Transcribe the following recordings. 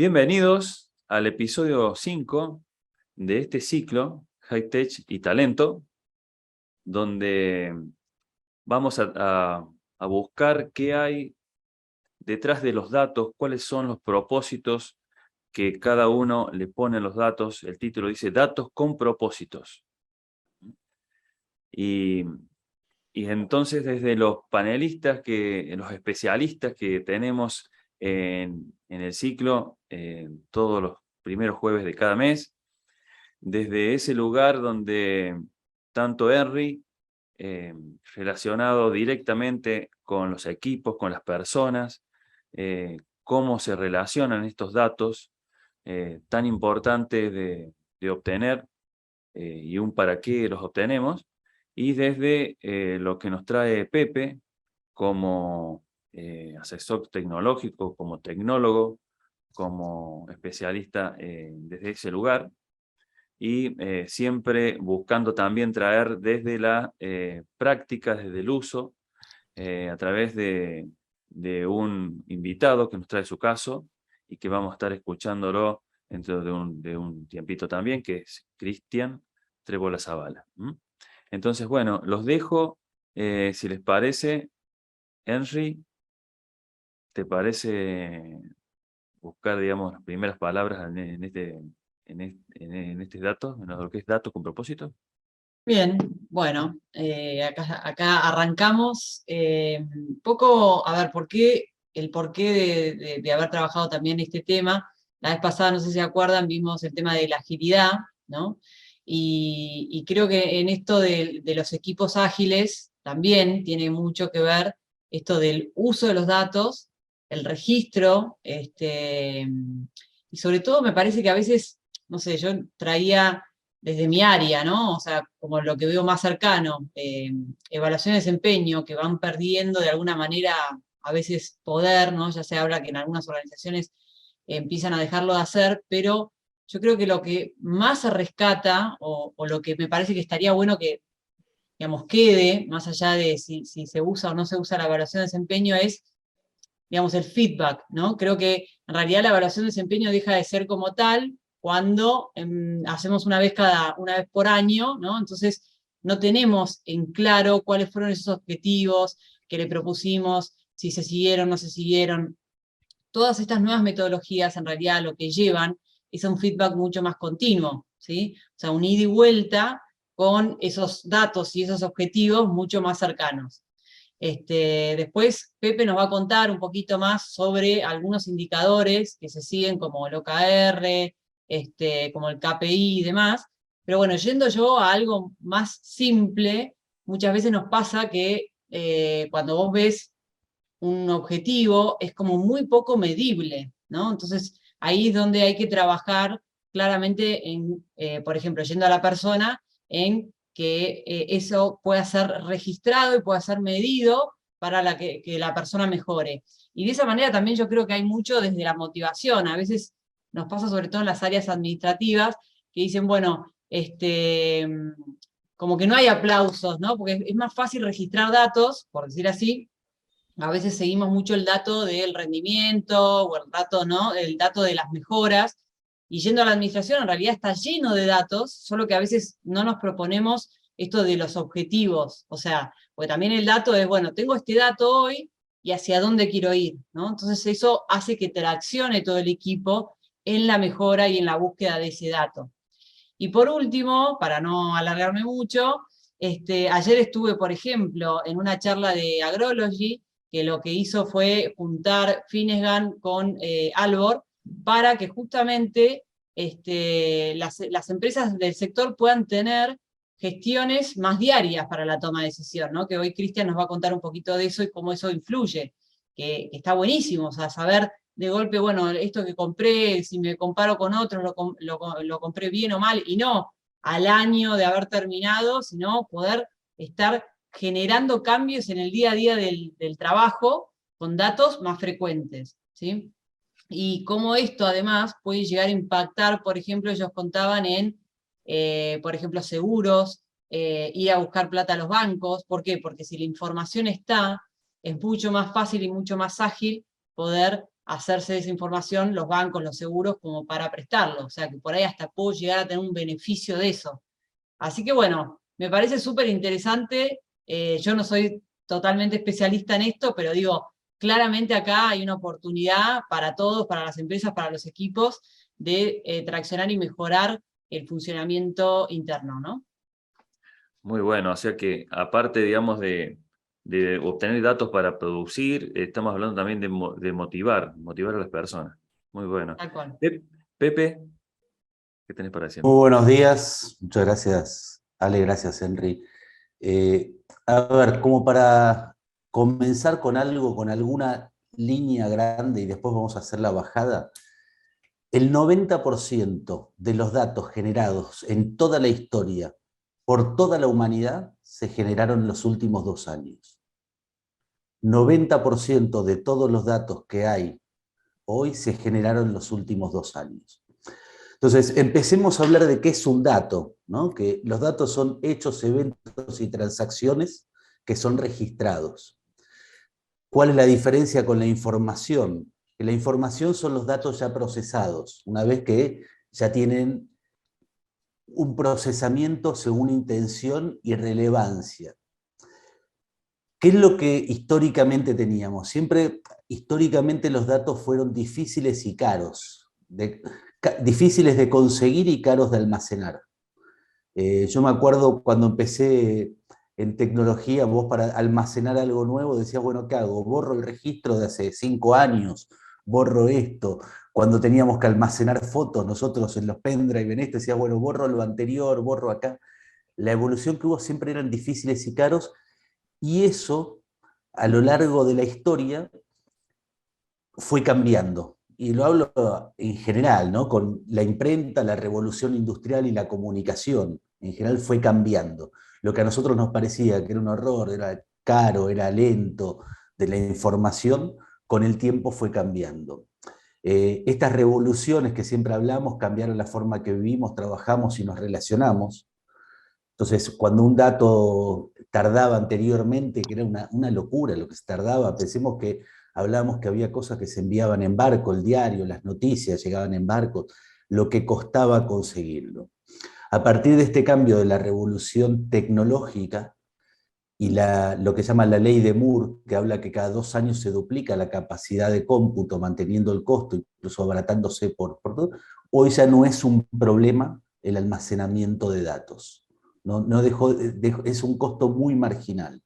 Bienvenidos al episodio 5 de este ciclo, High Tech y Talento, donde vamos a buscar qué hay detrás de los datos, cuáles son los propósitos que cada uno le pone a los datos. El título dice Datos con propósitos. Y, y entonces desde los panelistas, los especialistas que tenemos en el ciclo, todos los primeros jueves de cada mes, desde ese lugar donde tanto Henry, relacionado directamente con los equipos, con las personas, cómo se relacionan estos datos tan importantes de obtener y un para qué los obtenemos, y desde lo que nos trae Pepe como asesor tecnológico, como tecnólogo, como especialista desde ese lugar, y siempre buscando también traer desde la práctica, desde el uso, a través de un invitado que nos trae su caso y que vamos a estar escuchándolo dentro de un tiempito también, que es Cristian Trébola Zavala. Entonces, bueno, los dejo, si les parece. Henry, ¿te parece buscar, digamos, las primeras palabras en este dato, en lo que es datos con propósito? Bien, bueno, acá arrancamos. Un poco, a ver, el porqué de haber trabajado también este tema. La vez pasada, no sé si se acuerdan, vimos el tema de la agilidad, ¿no? Y creo que en esto de los equipos ágiles también tiene mucho que ver esto del uso de los datos, el registro, y sobre todo me parece que a veces, no sé, yo traía desde mi área, ¿no? O sea, como lo que veo más cercano, evaluación de desempeño que van perdiendo de alguna manera a veces poder, ¿no? Ya se habla que en algunas organizaciones empiezan a dejarlo de hacer, pero yo creo que lo que más se rescata, o lo que me parece que estaría bueno que, digamos, quede, más allá de si se usa o no se usa la evaluación de desempeño, es, digamos, el feedback, ¿no? Creo que en realidad la evaluación de desempeño deja de ser como tal cuando hacemos una vez por año, ¿no? Entonces no tenemos en claro cuáles fueron esos objetivos que le propusimos, si se siguieron, no se siguieron. Todas estas nuevas metodologías en realidad lo que llevan es a un feedback mucho más continuo, ¿sí? O sea, un ida y vuelta con esos datos y esos objetivos mucho más cercanos. Después Pepe nos va a contar un poquito más sobre algunos indicadores que se siguen como el OKR, como el KPI y demás. Pero bueno, yendo yo a algo más simple, muchas veces nos pasa que cuando vos ves un objetivo es como muy poco medible, ¿no? Entonces ahí es donde hay que trabajar claramente en, por ejemplo, yendo a la persona, en que eso pueda ser registrado y pueda ser medido para que la persona mejore. Y de esa manera también yo creo que hay mucho desde la motivación. A veces nos pasa sobre todo en las áreas administrativas que dicen, bueno, como que no hay aplausos, ¿no? Porque es más fácil registrar datos, por decir así. A veces seguimos mucho el dato del rendimiento o el dato, ¿no? El dato de las mejoras. Y yendo a la administración, en realidad está lleno de datos, solo que a veces no nos proponemos esto de los objetivos. O sea, porque también el dato es, bueno, tengo este dato hoy y hacia dónde quiero ir, ¿no? Entonces eso hace que traccione todo el equipo en la mejora y en la búsqueda de ese dato. Y por último, para no alargarme mucho, ayer estuve, por ejemplo, en una charla de Agrology, que lo que hizo fue juntar Finesgan con Albor para que justamente las empresas del sector puedan tener gestiones más diarias para la toma de decisión, ¿no? Que hoy Cristian nos va a contar un poquito de eso y cómo eso influye, que está buenísimo, o sea, saber de golpe, bueno, esto que compré, si me comparo con otros, lo compré bien o mal, y no al año de haber terminado, sino poder estar generando cambios en el día a día del trabajo con datos más frecuentes, ¿sí? Y cómo esto además puede llegar a impactar, por ejemplo, ellos contaban en, por ejemplo, seguros, ir a buscar plata a los bancos. ¿Por qué? Porque si la información está, es mucho más fácil y mucho más ágil poder hacerse de esa información los bancos, los seguros, como para prestarlo. O sea, que por ahí hasta puedo llegar a tener un beneficio de eso. Así que bueno, me parece súper interesante. Yo no soy totalmente especialista en esto, pero digo, claramente acá hay una oportunidad para todos, para las empresas, para los equipos, de traccionar y mejorar el funcionamiento interno, ¿no? Muy bueno, o sea que aparte, digamos, de obtener datos para producir, estamos hablando también de motivar a las personas. Muy bueno. Tal cual. Pepe, ¿qué tenés para decir? Muy buenos días, muchas gracias Ale, gracias Henry. A ver, como para comenzar con algo, con alguna línea grande y después vamos a hacer la bajada, el 90% de los datos generados en toda la historia por toda la humanidad se generaron en los últimos 2 años. 90% de todos los datos que hay hoy se generaron en los últimos 2 años. Entonces, empecemos a hablar de qué es un dato, ¿no? Que los datos son hechos, eventos y transacciones que son registrados. ¿Cuál es la diferencia con la información? Que la información son los datos ya procesados, una vez que ya tienen un procesamiento según intención y relevancia. ¿Qué es lo que históricamente teníamos? Siempre, históricamente, los datos fueron difíciles y caros. Difíciles de conseguir y caros de almacenar. Yo me acuerdo cuando empecé en tecnología, vos para almacenar algo nuevo decías, bueno, ¿qué hago? Borro el registro de hace 5 años, borro esto. Cuando teníamos que almacenar fotos, nosotros en los pendrive, en esto, decías, bueno, borro lo anterior, borro acá. La evolución que hubo siempre eran difíciles y caros, y eso, a lo largo de la historia, fue cambiando. Y lo hablo en general, ¿no? Con la imprenta, la revolución industrial y la comunicación, en general fue cambiando. Lo que a nosotros nos parecía que era un horror, era caro, era lento, de la información, con el tiempo fue cambiando. Estas revoluciones que siempre hablamos cambiaron la forma que vivimos, trabajamos y nos relacionamos. Entonces, cuando un dato tardaba anteriormente, que era una locura lo que se tardaba, pensemos que hablábamos que había cosas que se enviaban en barco, el diario, las noticias llegaban en barco, lo que costaba conseguirlo. A partir de este cambio de la revolución tecnológica y lo que se llama la ley de Moore, que habla que cada 2 años se duplica la capacidad de cómputo, manteniendo el costo, incluso abaratándose por todo, hoy ya no es un problema el almacenamiento de datos. No es un costo muy marginal.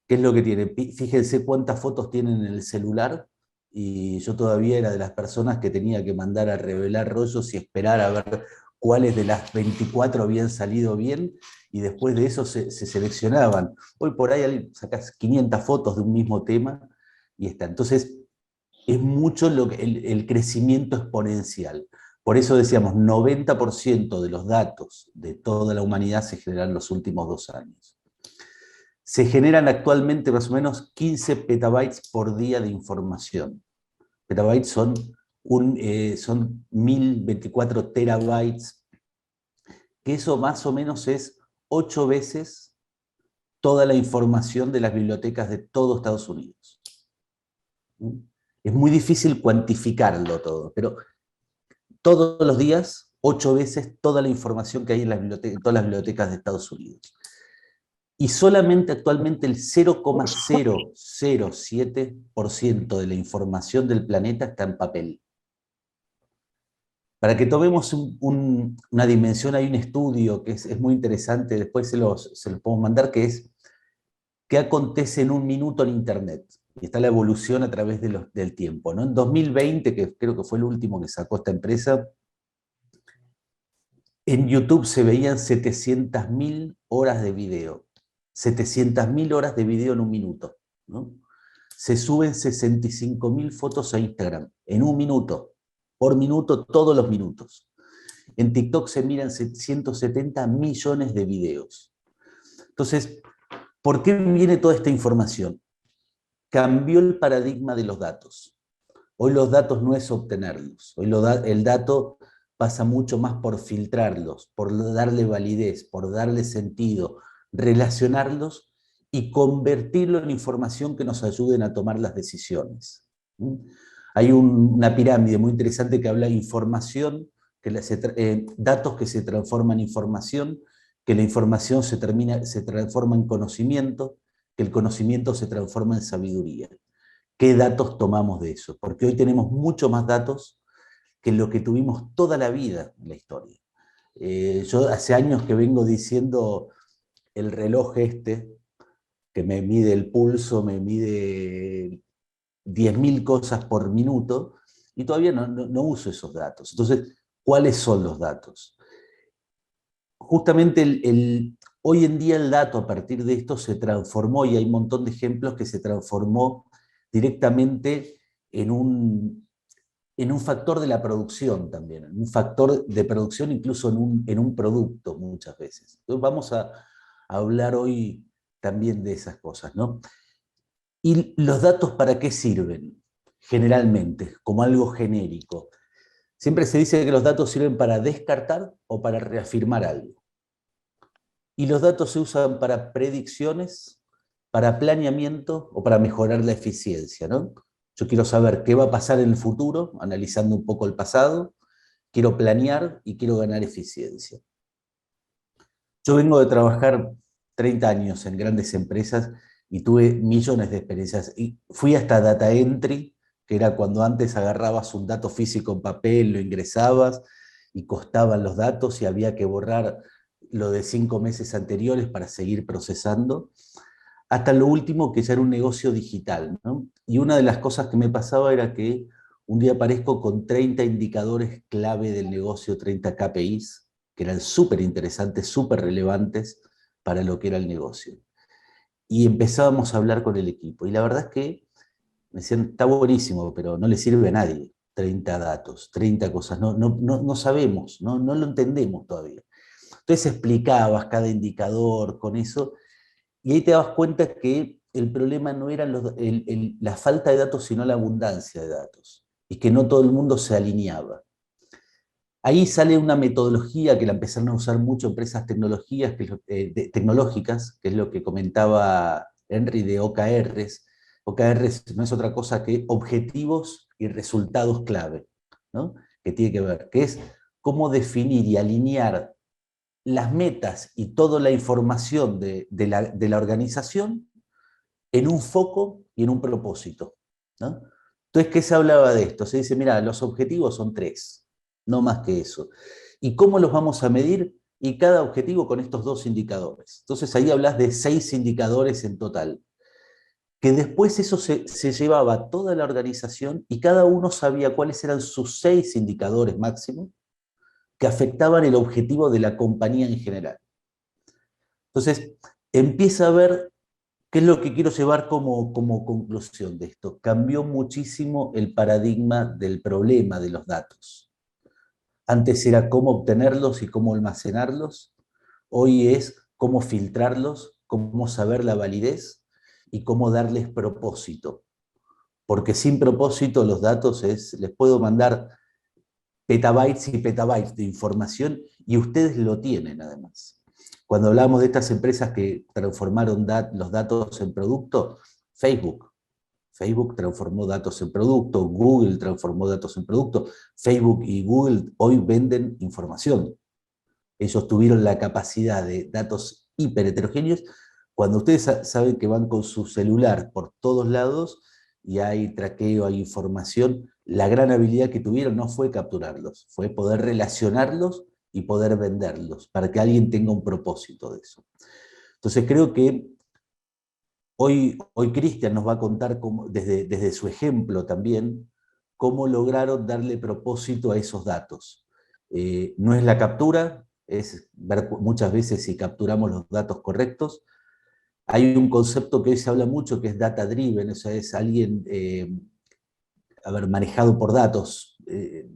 ¿Qué es lo que tiene? Fíjense cuántas fotos tienen en el celular, y yo todavía era de las personas que tenía que mandar a revelar rollos y esperar a ver cuáles de las 24 habían salido bien, y después de eso se seleccionaban. Hoy por ahí sacas 500 fotos de un mismo tema y está. Entonces, es mucho el crecimiento exponencial. Por eso decíamos, 90% de los datos de toda la humanidad se generan en los últimos 2 años. Se generan actualmente más o menos 15 petabytes por día de información. Petabytes son 1024 terabytes, que eso más o menos es 8 veces toda la información de las bibliotecas de todo Estados Unidos. Es muy difícil cuantificarlo todo, pero todos los días, 8 veces toda la información que hay en todas las bibliotecas de Estados Unidos. Y solamente actualmente el 0,007% de la información del planeta está en papel. Para que tomemos una dimensión, hay un estudio que es muy interesante, después se los podemos mandar, que es ¿qué acontece en un minuto en Internet? Y está la evolución a través del tiempo, ¿no? En 2020, que creo que fue el último que sacó esta empresa, en YouTube se veían 700.000 horas de video. 700.000 horas de video en un minuto, ¿no? Se suben 65.000 fotos a Instagram en un minuto, por minuto, todos los minutos. En TikTok se miran 170 millones de videos. Entonces, ¿por qué viene toda esta información? Cambió el paradigma de los datos. Hoy los datos no es obtenerlos. Hoy el dato pasa mucho más por filtrarlos, por darle validez, por darle sentido, relacionarlos y convertirlo en información que nos ayuden a tomar las decisiones. Hay una pirámide muy interesante que habla de información, datos que se transforman en información, que la información se transforma en conocimiento, que el conocimiento se transforma en sabiduría. ¿Qué datos tomamos de eso? Porque hoy tenemos mucho más datos que lo que tuvimos toda la vida en la historia. Yo hace años que vengo diciendo el reloj que me mide el pulso, me mide 10.000 cosas por minuto, y todavía no uso esos datos. Entonces, ¿cuáles son los datos? Justamente hoy en día el dato a partir de esto se transformó, y hay un montón de ejemplos que se transformó directamente en un factor de la producción también, en un factor de producción incluso en un producto muchas veces. Entonces vamos a hablar hoy también de esas cosas, ¿no? ¿Y los datos para qué sirven? Generalmente, como algo genérico. Siempre se dice que los datos sirven para descartar o para reafirmar algo. Y los datos se usan para predicciones, para planeamiento o para mejorar la eficiencia, ¿no? Yo quiero saber qué va a pasar en el futuro, analizando un poco el pasado, quiero planear y quiero ganar eficiencia. Yo vengo de trabajar 30 años en grandes empresas y tuve millones de experiencias. Y fui hasta data entry, que era cuando antes agarrabas un dato físico en papel, lo ingresabas y costaban los datos y había que borrar lo de 5 meses anteriores para seguir procesando, hasta lo último que ya era un negocio digital, ¿no? Y una de las cosas que me pasaba era que un día aparezco con 30 indicadores clave del negocio, 30 KPIs, que eran súper interesantes, súper relevantes para lo que era el negocio. Y empezábamos a hablar con el equipo. Y la verdad es que me decían, está buenísimo, pero no le sirve a nadie. 30 datos, 30 cosas, no sabemos, no lo entendemos todavía. Entonces explicabas cada indicador con eso, y ahí te das cuenta que el problema no era la falta de datos, sino la abundancia de datos, y que no todo el mundo se alineaba. Ahí sale una metodología que la empezaron a usar mucho empresas tecnológicas, que es lo que comentaba Henry de OKRs. OKRs no es otra cosa que objetivos y resultados clave, ¿no? Que tiene que ver, que es cómo definir y alinear las metas y toda la información de la organización en un foco y en un propósito, ¿no? Entonces, ¿qué se hablaba de esto? Se dice, mira, los objetivos son 3, no más que eso. ¿Y cómo los vamos a medir? Y cada objetivo con estos 2 indicadores. Entonces ahí hablas de 6 indicadores en total, que después eso se llevaba a toda la organización y cada uno sabía cuáles eran sus 6 indicadores máximos que afectaban el objetivo de la compañía en general. Entonces, empieza a ver qué es lo que quiero llevar como conclusión de esto. Cambió muchísimo el paradigma del problema de los datos. Antes era cómo obtenerlos y cómo almacenarlos. Hoy es cómo filtrarlos, cómo saber la validez y cómo darles propósito. Porque sin propósito los datos les puedo mandar petabytes y petabytes de información y ustedes lo tienen además. Cuando hablamos de estas empresas que transformaron los datos en producto, Facebook transformó datos en producto, Google transformó datos en producto, Facebook y Google hoy venden información. Ellos tuvieron la capacidad de datos hiper heterogéneos. Cuando ustedes saben que van con su celular por todos lados y hay traqueo, hay información, la gran habilidad que tuvieron no fue capturarlos, fue poder relacionarlos y poder venderlos, para que alguien tenga un propósito de eso. Entonces creo que hoy Cristian nos va a contar desde su ejemplo también, cómo lograron darle propósito a esos datos. No es la captura, es ver muchas veces si capturamos los datos correctos. Hay un concepto que hoy se habla mucho que es data driven, o sea, es alguien manejado por datos.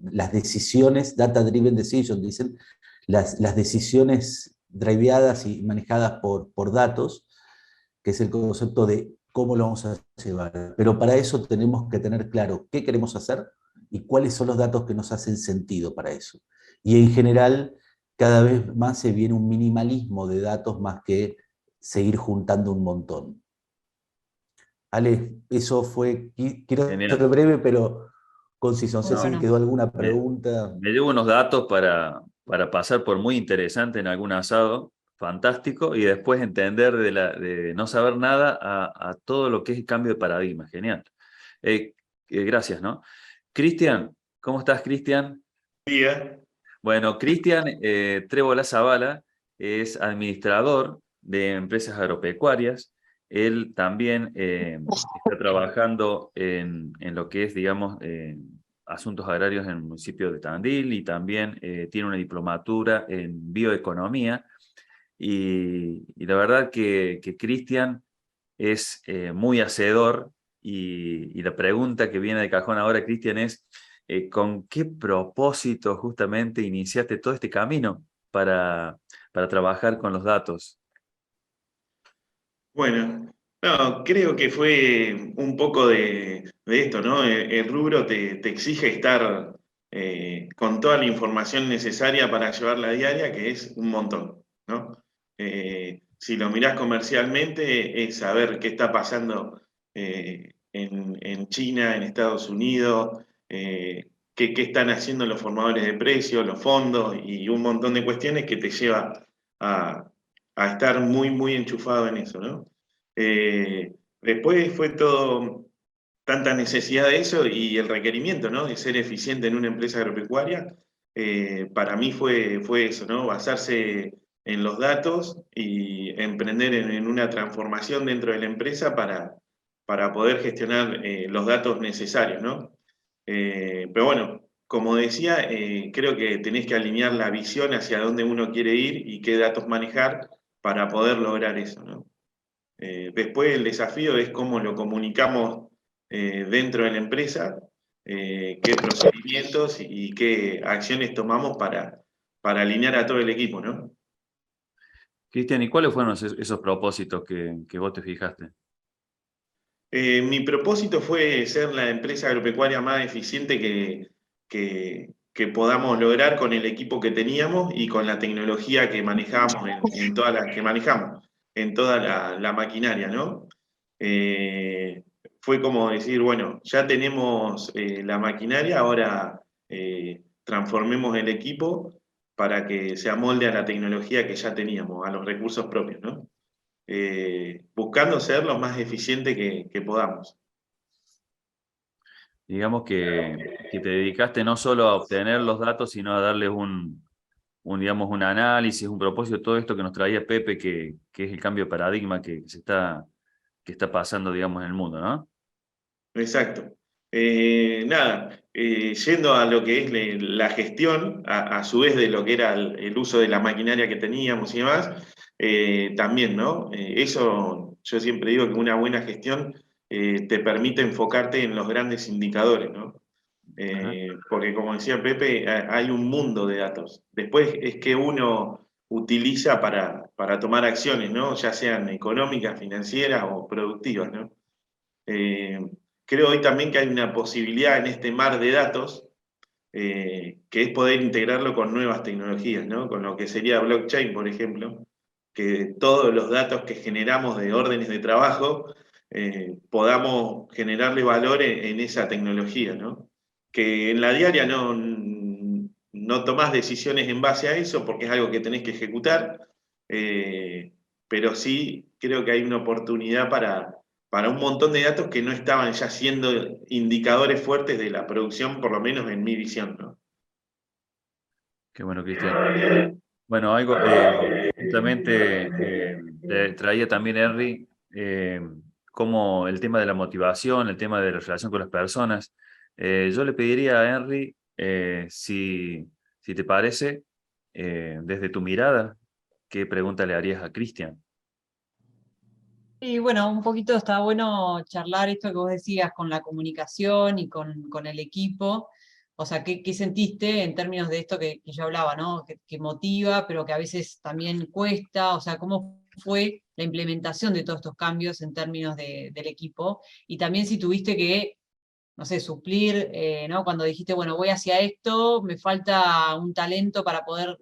Las decisiones, data driven decision, dicen, las decisiones driveadas y manejadas por datos, que es el concepto de cómo lo vamos a llevar. Pero para eso tenemos que tener claro qué queremos hacer y cuáles son los datos que nos hacen sentido para eso. Y en general, cada vez más se viene un minimalismo de datos más que seguir juntando un montón. Ale, eso fue, quiero ser Genial. breve, pero Conciso, no Muy sé si bueno. quedó alguna Me, pregunta. me llevo unos datos para pasar por muy interesante en algún asado, fantástico, y después entender de no saber nada a todo lo que es el cambio de paradigma. Genial. Eh, gracias, ¿no? Cristian, ¿cómo estás, Cristian? Día. Bueno, Cristian Trébola Zavala es administrador de empresas agropecuarias. Él también está trabajando en lo que es, digamos, asuntos agrarios en el municipio de Tandil y también tiene una diplomatura en bioeconomía. Y la verdad que Cristian es muy hacedor y la pregunta que viene de cajón ahora, Cristian, es ¿con qué propósito justamente iniciaste todo este camino para trabajar con los datos? Bueno, no, creo que fue un poco de esto, ¿no? El rubro te exige estar con toda la información necesaria para llevar la diaria, que es un montón, ¿no? Si lo mirás comercialmente, es saber qué está pasando en China, en Estados Unidos, qué están haciendo los formadores de precios, los fondos y un montón de cuestiones que te lleva a estar muy, muy enchufado en eso, ¿no? Después fue todo tanta necesidad de eso y el requerimiento, ¿no? De ser eficiente en una empresa agropecuaria, para mí fue eso, ¿no? Basarse en los datos y emprender en una transformación dentro de la empresa para poder gestionar los datos necesarios, ¿no? Pero bueno, como decía, creo que tenés que alinear la visión hacia dónde uno quiere ir y qué datos manejar para poder lograr eso, ¿no? Después el desafío es cómo lo comunicamos dentro de la empresa, qué procedimientos y qué acciones tomamos para alinear a todo el equipo, ¿no? Cristian, ¿y cuáles fueron esos propósitos que vos te fijaste? Mi propósito fue ser la empresa agropecuaria más eficiente que podamos lograr con el equipo que teníamos y con la tecnología que manejábamos en toda que manejamos, en toda la maquinaria, ¿no? Fue como decir, bueno, ya tenemos la maquinaria, ahora transformemos el equipo para que se amolde a la tecnología que ya teníamos, a los recursos propios, ¿no? Buscando ser lo más eficiente que podamos. Digamos que te dedicaste no solo a obtener los datos, sino a darles digamos, un análisis, un propósito, todo esto que nos traía Pepe, que es el cambio de paradigma que está pasando, digamos, en el mundo, ¿no? Exacto. Nada, yendo a lo que es la gestión, a su vez de lo que era el uso de la maquinaria que teníamos y demás, también, ¿no? Eso yo siempre digo que una buena gestión te permite enfocarte en los grandes indicadores, ¿no? Ajá. Porque como decía Pepe, hay un mundo de datos. Después es que uno utiliza para tomar acciones, ¿no? Ya sean económicas, financieras o productivas, ¿no? Eh, Creo hoy también que hay una posibilidad en este mar de datos que es poder integrarlo con nuevas tecnologías, ¿no? Con lo que sería blockchain, por ejemplo, que todos los datos que generamos de órdenes de trabajo podamos generarle valor en esa tecnología, ¿no? Que en la diaria no tomás decisiones en base a eso porque es algo que tenés que ejecutar, pero sí creo que hay una oportunidad para un montón de datos que no estaban ya siendo indicadores fuertes de la producción, por lo menos en mi visión, ¿no? Qué bueno, Cristian. Bueno, algo justamente le traía también Henry, como el tema de la motivación, el tema de la relación con las personas. Yo le pediría a Henry, si te parece, desde tu mirada, ¿qué pregunta le harías a Cristian? Y bueno, un poquito está bueno charlar esto que vos decías con la comunicación y con el equipo. O sea, ¿qué sentiste en términos de esto que yo hablaba, ¿no? Que motiva, pero que a veces también cuesta. O sea, ¿cómo fue la implementación de todos estos cambios en términos del equipo? Y también si tuviste que, no sé, suplir, ¿no? Cuando dijiste, bueno, voy hacia esto, me falta un talento para poder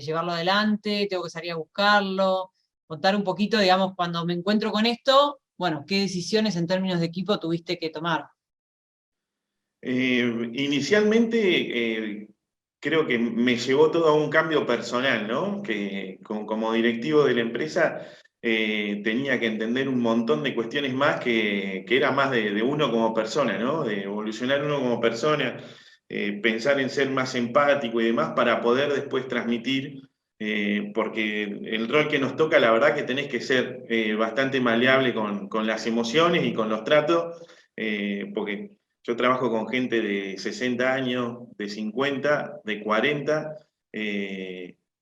llevarlo adelante, tengo que salir a buscarlo, contar un poquito, digamos, cuando me encuentro con esto, bueno, qué decisiones en términos de equipo tuviste que tomar. Inicialmente creo que me llevó todo a un cambio personal, ¿no? Que como directivo de la empresa tenía que entender un montón de cuestiones más que era más de uno como persona, ¿no? De evolucionar uno como persona, pensar en ser más empático y demás para poder después transmitir, porque el rol que nos toca, la verdad que tenés que ser bastante maleable con las emociones y con los tratos, porque yo trabajo con gente de 60 años, de 50, de 40,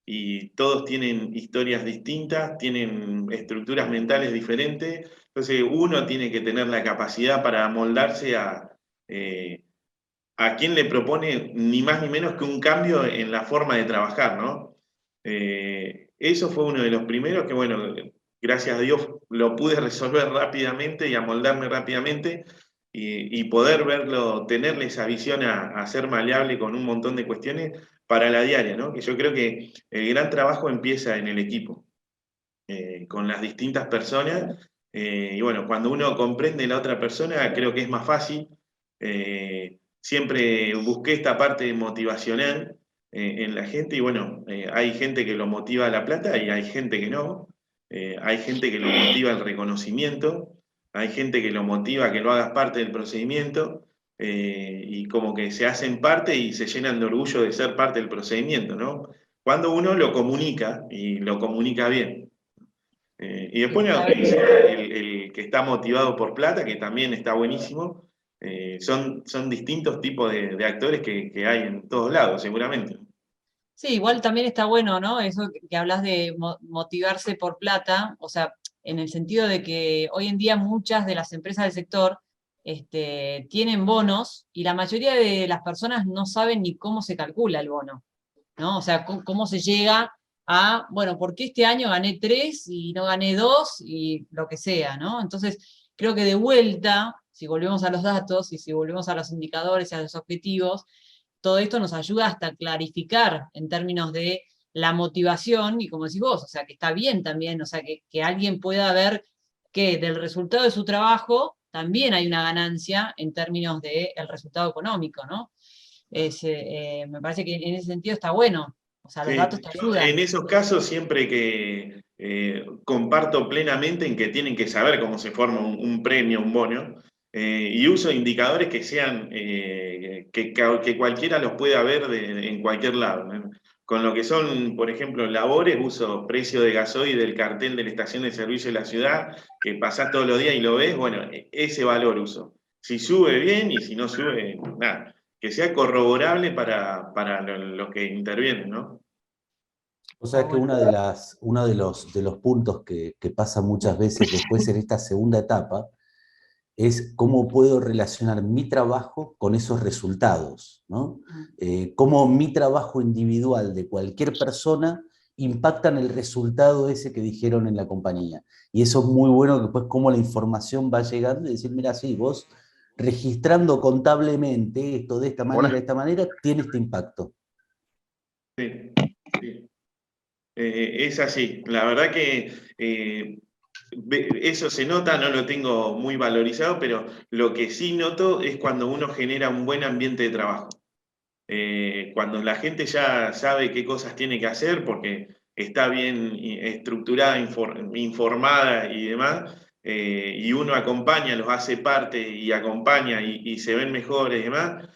y todos tienen historias distintas, tienen estructuras mentales diferentes, entonces uno tiene que tener la capacidad para amoldarse a quien le propone ni más ni menos que un cambio en la forma de trabajar, ¿no? Eso fue uno de los primeros que, bueno, gracias a Dios lo pude resolver rápidamente y amoldarme rápidamente y poder verlo, tenerle esa visión a ser maleable con un montón de cuestiones para la diaria, ¿no? Que yo creo que el gran trabajo empieza en el equipo, con las distintas personas. Y bueno, cuando uno comprende a la otra persona, creo que es más fácil. Siempre busqué esta parte motivacional en la gente y bueno, hay gente que lo motiva la plata y hay gente que no. Hay gente que lo motiva el reconocimiento, hay gente que lo motiva que lo hagas parte del procedimiento y como que se hacen parte y se llenan de orgullo de ser parte del procedimiento, ¿no? Cuando uno lo comunica y lo comunica bien. Y después Sí, el que está motivado por plata, que también está buenísimo. Son distintos tipos de actores que hay en todos lados, seguramente. sí, igual también está bueno, ¿no? Eso que hablas de motivarse por plata, o sea, en el sentido de que hoy en día muchas de las empresas del sector tienen bonos y la mayoría de las personas no saben ni cómo se calcula el bono, ¿no? O sea, cómo se llega a, bueno, ¿por qué este año gané 3 y no gané 2 y lo que sea, ¿no? Entonces, creo que de vuelta, si volvemos a los datos y si volvemos a los indicadores y a los objetivos, todo esto nos ayuda hasta a clarificar en términos de la motivación y como decís vos, o sea, que está bien también, o sea, que alguien pueda ver que del resultado de su trabajo también hay una ganancia en términos del resultado económico, ¿no? Me parece que en ese sentido está bueno, o sea, los Sí, datos te yo en ayudan. esos casos siempre que comparto plenamente en que tienen que saber cómo se forma un premio, un bono, y uso indicadores que sean, que cualquiera los pueda ver en cualquier lado, ¿no? Con lo que son, por ejemplo, labores, uso precio de gasoil del cartel de la estación de servicio de la ciudad, que pasás todos los días y lo ves, bueno, ese valor uso. Si sube bien y si no sube, nada. Que sea corroborable para los que intervienen, ¿no? O Está sea que bueno. uno de los puntos que pasa muchas veces después en esta segunda etapa es cómo puedo relacionar mi trabajo con esos resultados, ¿no? Cómo mi trabajo individual de cualquier persona impacta en el resultado ese que dijeron en la compañía. Y eso es muy bueno, que después cómo la información va llegando y decir, mira, sí, vos registrando contablemente esto de esta manera, tiene este impacto. Sí, sí. Es así. La verdad que eso se nota, no lo tengo muy valorizado, pero lo que sí noto es cuando uno genera un buen ambiente de trabajo. Cuando la gente ya sabe qué cosas tiene que hacer porque está bien estructurada, informada y demás, y uno acompaña, los hace parte y acompaña y se ven mejores y demás,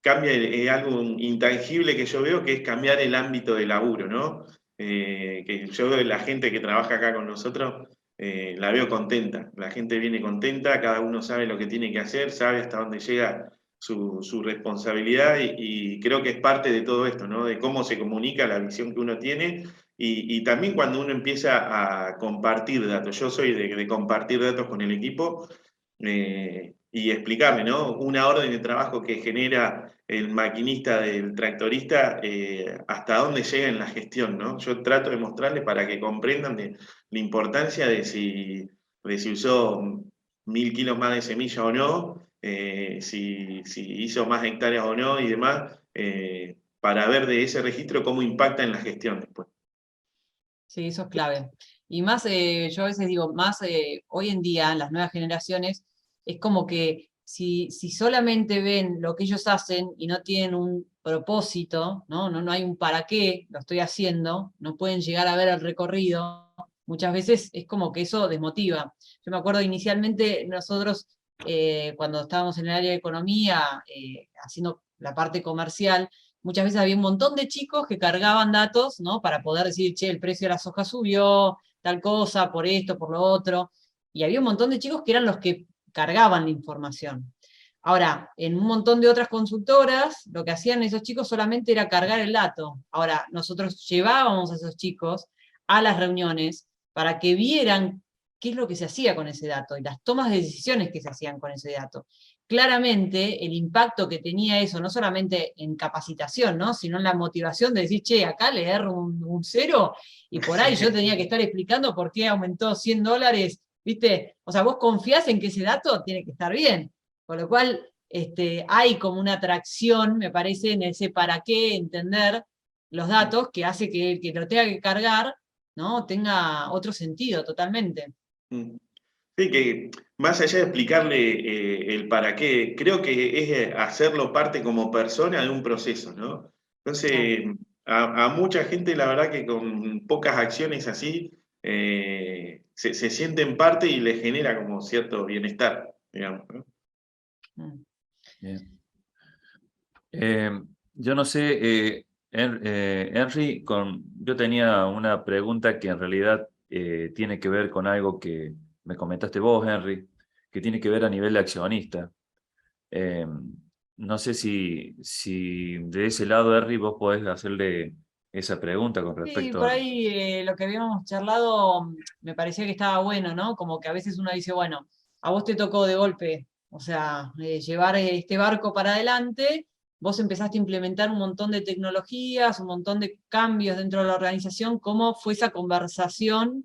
cambia algo intangible que yo veo que es cambiar el ámbito de laburo, ¿no? Que yo veo la gente que trabaja acá con nosotros, la veo contenta, la gente viene contenta, cada uno sabe lo que tiene que hacer, sabe hasta dónde llega su responsabilidad y creo que es parte de todo esto, ¿no? De cómo se comunica la visión que uno tiene y también cuando uno empieza a compartir datos. Yo soy de compartir datos con el equipo y explicarle, ¿no? Una orden de trabajo que genera el maquinista del tractorista, hasta dónde llega en la gestión, ¿no? Yo trato de mostrarles para que comprendan de la importancia de si usó 1000 kilos más de semilla o no, si hizo más hectáreas o no y demás, para ver de ese registro cómo impacta en la gestión después. Sí, eso es clave. Y más, yo a veces digo, más hoy en día, las nuevas generaciones, es como que si solamente ven lo que ellos hacen y no tienen un propósito, no hay un para qué lo estoy haciendo, no pueden llegar a ver el recorrido, muchas veces es como que eso desmotiva. Yo me acuerdo inicialmente nosotros, cuando estábamos en el área de economía, haciendo la parte comercial, muchas veces había un montón de chicos que cargaban datos, ¿no? Para poder decir, che, el precio de la soja subió, tal cosa, por esto, por lo otro. Y había un montón de chicos que eran los que cargaban la información. Ahora, en un montón de otras consultoras, lo que hacían esos chicos solamente era cargar el dato. Ahora, nosotros llevábamos a esos chicos a las reuniones para que vieran qué es lo que se hacía con ese dato y las tomas de decisiones que se hacían con ese dato. Claramente, el impacto que tenía eso, no solamente en capacitación, ¿no? Sino en la motivación de decir, che, acá leer un cero, y por ahí yo tenía que estar explicando por qué aumentó $100, ¿viste? O sea, vos confiás en que ese dato tiene que estar bien. Con lo cual, hay como una atracción, me parece, en ese para qué entender los datos, que hace que el que lo tenga que cargar, ¿no? Tenga otro sentido totalmente. Sí, que más allá de explicarle el para qué, creo que es hacerlo parte como persona de un proceso, ¿no? Entonces, a mucha gente, la verdad que con pocas acciones así, se sienten parte y les genera como cierto bienestar, digamos, ¿no? Bien. Yo no sé, Henry, yo tenía una pregunta que en realidad tiene que ver con algo que me comentaste vos, Henry, que tiene que ver a nivel de accionista. Eh, no sé si de ese lado, Henry, vos podés hacerle esa pregunta con Sí, respecto por a... ahí lo que habíamos charlado me parecía que estaba bueno, ¿no? Como que a veces uno dice, bueno, a vos te tocó de golpe, o sea, llevar este barco para adelante, vos empezaste a implementar un montón de tecnologías, un montón de cambios dentro de la organización, ¿cómo fue esa conversación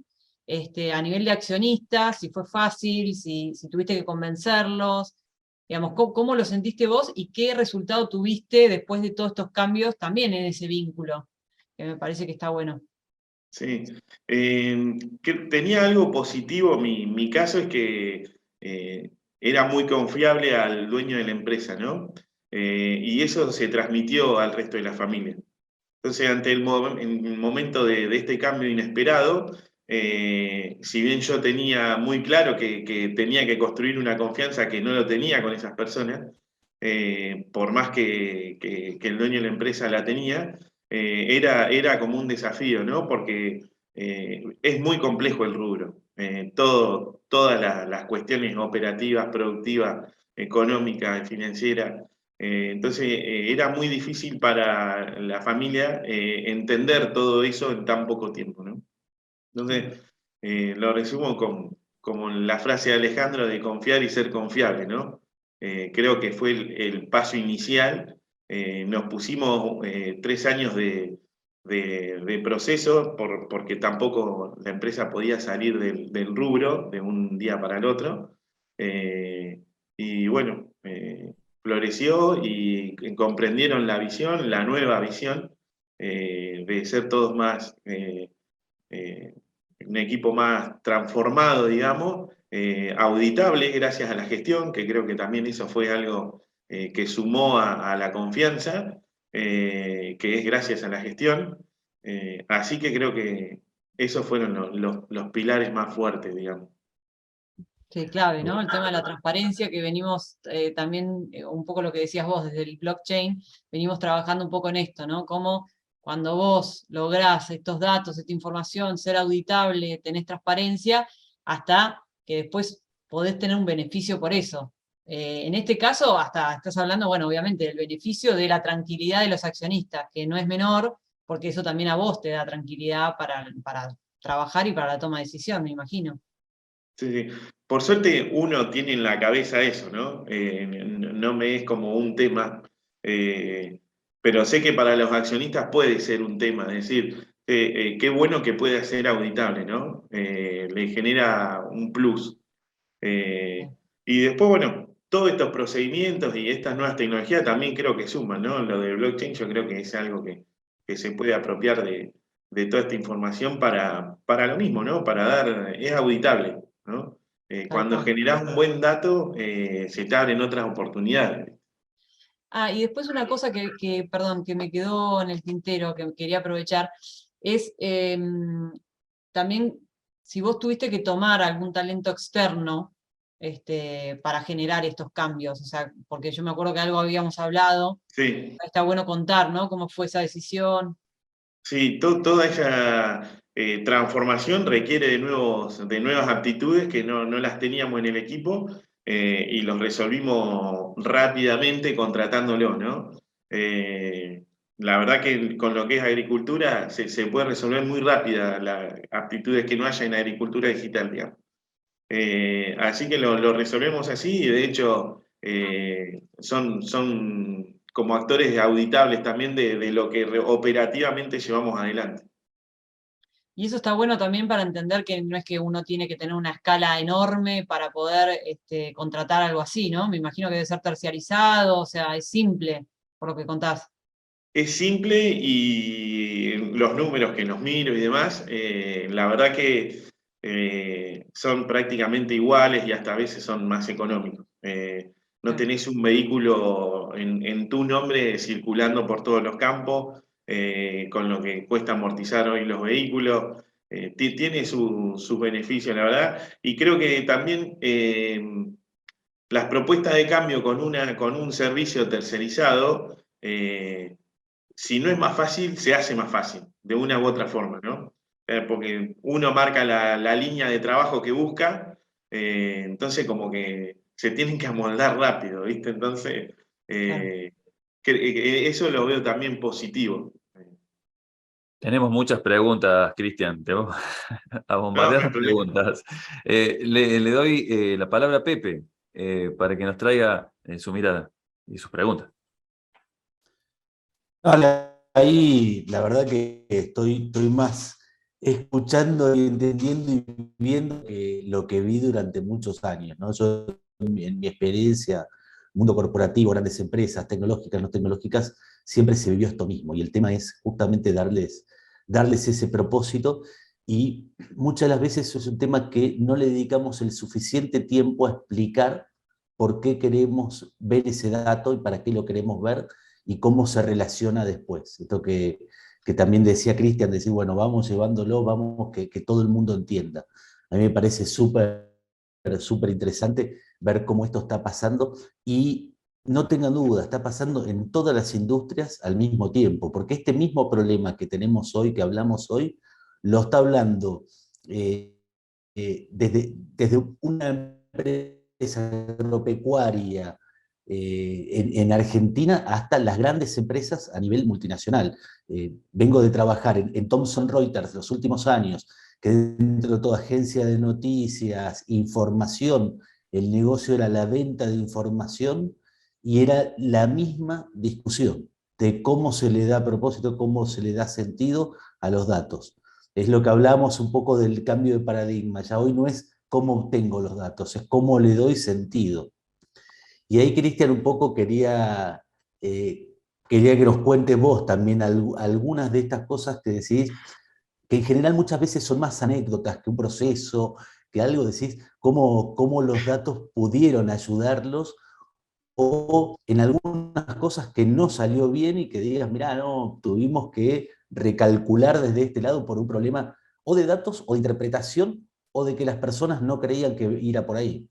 a nivel de accionistas? Si fue fácil, si tuviste que convencerlos, digamos, ¿cómo lo sentiste vos y qué resultado tuviste después de todos estos cambios también en ese vínculo? Que me parece que está bueno. Sí, que tenía algo positivo, mi caso es que era muy confiable al dueño de la empresa, ¿no? Y eso se transmitió al resto de la familia. Entonces, ante en el momento de este cambio inesperado, si bien yo tenía muy claro que tenía que construir una confianza que no lo tenía con esas personas, por más que el dueño de la empresa la tenía, era como un desafío, ¿no? Porque es muy complejo el rubro. Todas las cuestiones operativas, productivas, económicas, financieras. Entonces era muy difícil para la familia entender todo eso en tan poco tiempo, ¿no? Entonces lo resumo como la frase de Alejandro de confiar y ser confiable, ¿no? Creo que fue el paso inicial. Nos pusimos 3 años de proceso porque tampoco la empresa podía salir del rubro de un día para el otro. Y bueno, floreció y comprendieron la visión, la nueva visión, de ser todos más, un equipo más transformado, digamos, auditable gracias a la gestión, que creo que también eso fue algo que sumó a la confianza, que es gracias a la gestión. Así que creo que esos fueron los pilares más fuertes, digamos. Sí, clave, ¿no? El tema de la transparencia que venimos también, un poco lo que decías vos, desde el blockchain, venimos trabajando un poco en esto, ¿no? Cómo cuando vos lográs estos datos, esta información, ser auditable, tenés transparencia, hasta que después podés tener un beneficio por eso. En este caso, hasta estás hablando, bueno, obviamente, del beneficio de la tranquilidad de los accionistas, que no es menor, porque eso también a vos te da tranquilidad para trabajar y para la toma de decisión, me imagino. Sí, sí. Por suerte uno tiene en la cabeza eso, ¿no? No me es como un tema, pero sé que para los accionistas puede ser un tema, es decir, qué bueno que pueda ser auditable, ¿no? Le genera un plus. Y después, bueno, todos estos procedimientos y estas nuevas tecnologías también creo que suman, ¿no? Lo de blockchain yo creo que es algo que se puede apropiar de toda esta información para lo mismo, ¿no? Es auditable, ¿no? Cuando cual. generás un buen dato, se te abren otras oportunidades. Y después una cosa perdón, que me quedó en el tintero, que quería aprovechar, es también si vos tuviste que tomar algún talento externo para generar estos cambios, o sea, porque yo me acuerdo que algo habíamos hablado, Sí. está bueno contar, ¿no? ¿Cómo fue esa decisión? Sí, toda esa transformación requiere de nuevas aptitudes que no las teníamos en el equipo, y los resolvimos rápidamente contratándolos, ¿no? La verdad que con lo que es agricultura se puede resolver muy rápida las aptitudes que no haya en agricultura digital, digamos. Así que lo resolvemos así y de hecho son como actores auditables también de lo que operativamente llevamos adelante. Y eso está bueno también para entender que no es que uno tiene que tener una escala enorme para poder contratar algo así, ¿no? Me imagino que debe ser terciarizado, o sea, es simple, por lo que contás. Es simple y los números que los miro y demás, la verdad que son prácticamente iguales y hasta a veces son más económicos. No Claro. tenés un vehículo en tu nombre circulando por todos los campos, con lo que cuesta amortizar hoy los vehículos. Tiene sus beneficios, la verdad. Y creo que también las propuestas de cambio con un servicio tercerizado, si no es más fácil, se hace más fácil, de una u otra forma, ¿no? Porque uno marca la línea de trabajo que busca, entonces como que se tienen que amoldar rápido, ¿viste? Entonces, Claro. eh, eso lo veo también positivo. Tenemos muchas preguntas, Cristian. Te vamos a No, no bombardear hay de problema. preguntas. Le doy la palabra a Pepe para que nos traiga su mirada y sus preguntas. Vale, ahí la verdad que estoy más escuchando y entendiendo y viendo que lo que vi durante muchos años, ¿no? Yo, en mi experiencia, mundo corporativo, grandes empresas, tecnológicas, no tecnológicas, siempre se vivió esto mismo. Y el tema es justamente darles ese propósito. Y muchas de las veces es un tema que no le dedicamos el suficiente tiempo a explicar por qué queremos ver ese dato y para qué lo queremos ver y cómo se relaciona después. Esto que también decía Cristian, decir, bueno, vamos llevándolo, vamos que todo el mundo entienda. A mí me parece súper interesante ver cómo esto está pasando y no tengan duda, está pasando en todas las industrias al mismo tiempo, porque este mismo problema que tenemos hoy, que hablamos hoy, lo está hablando desde una empresa agropecuaria en Argentina hasta las grandes empresas a nivel multinacional. Vengo de trabajar en Thomson Reuters los últimos años, que dentro de toda agencia de noticias, información, el negocio era la venta de información y era la misma discusión de cómo se le da propósito, cómo se le da sentido a los datos. Es lo que hablamos un poco del cambio de paradigma. Ya hoy no es cómo obtengo los datos, es cómo le doy sentido. Y ahí, Cristian, un poco eh, quería que nos cuentes vos también algunas de estas cosas que decís, que en general muchas veces son más anécdotas que un proceso, que algo decís, cómo los datos pudieron ayudarlos, o en algunas cosas que no salió bien y que digas, mirá, no, tuvimos que recalcular desde este lado por un problema o de datos o de interpretación o de que las personas no creían que iba por ahí.